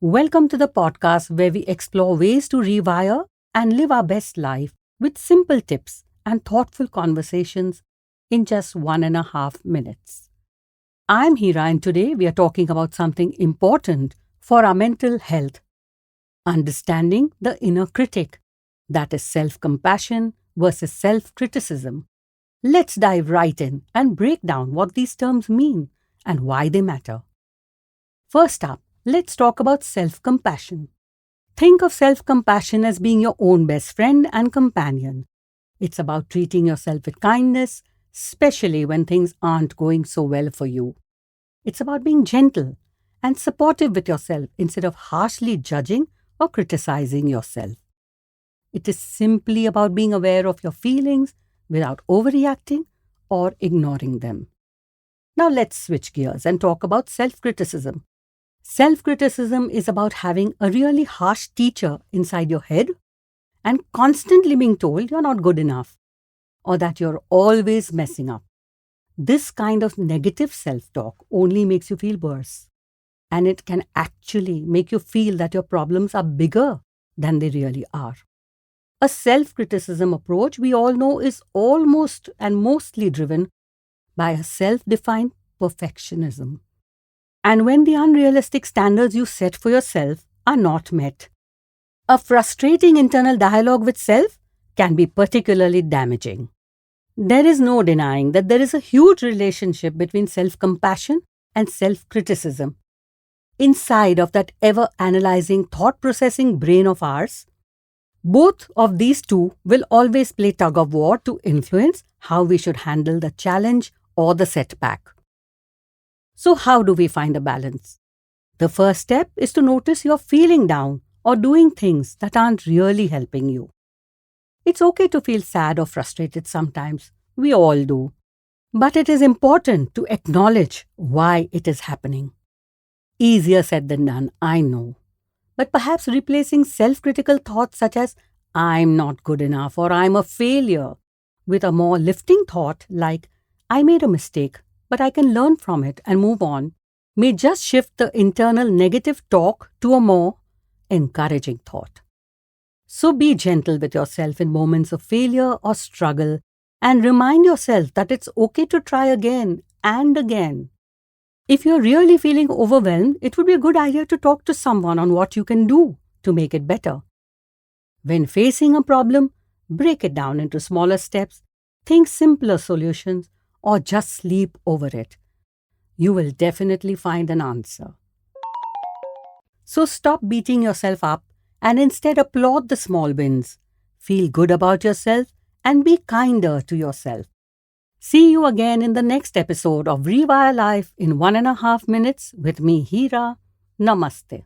Welcome to the podcast where we explore ways to rewire and live our best life with simple tips and thoughtful conversations in just 1.5 minutes. I'm Hira, and today we are talking about something important for our mental health: understanding the inner critic, that is, self compassion versus self criticism. Let's dive right in and break down what these terms mean and why they matter. First up, let's talk about self compassion. Think of self compassion as being your own best friend and companion. It's about treating yourself with kindness, especially when things aren't going so well for you. It's about being gentle and supportive with yourself instead of harshly judging or criticizing yourself. It is simply about being aware of your feelings without overreacting or ignoring them. Now let's switch gears and talk about self criticism. Self criticism is about having a really harsh teacher inside your head and constantly being told you're not good enough or that you're always messing up. This kind of negative self talk only makes you feel worse, and it can actually make you feel that your problems are bigger than they really are. A self criticism approach, we all know, is almost and mostly driven by a self defined perfectionism. And when the unrealistic standards you set for yourself are not met, a frustrating internal dialogue with self can be particularly damaging. There is no denying that there is a huge relationship between self compassion and self criticism. Inside of that ever analyzing, thought processing brain of ours, both of these two will always play tug of war to influence how we should handle the challenge or the setback. So, how do we find a balance? The first step is to notice you're feeling down or doing things that aren't really helping you. It's okay to feel sad or frustrated sometimes. We all do. But it is important to acknowledge why it is happening. Easier said than done, I know. But perhaps replacing self critical thoughts such as, I'm not good enough or I'm a failure, with a more lifting thought like, I made a mistake, but I can learn from it and move on, may just shift the internal negative talk to a more encouraging thought. So be gentle with yourself in moments of failure or struggle and remind yourself that it's okay to try again and again. If you're really feeling overwhelmed, it would be a good idea to talk to someone on what you can do to make it better. When facing a problem, break it down into smaller steps, think simpler solutions, or just sleep over it. You will definitely find an answer. So stop beating yourself up and instead applaud the small wins. Feel good about yourself and be kinder to yourself. See you again in the next episode of Rewire Life in 1.5 minutes with me, Hira. Namaste.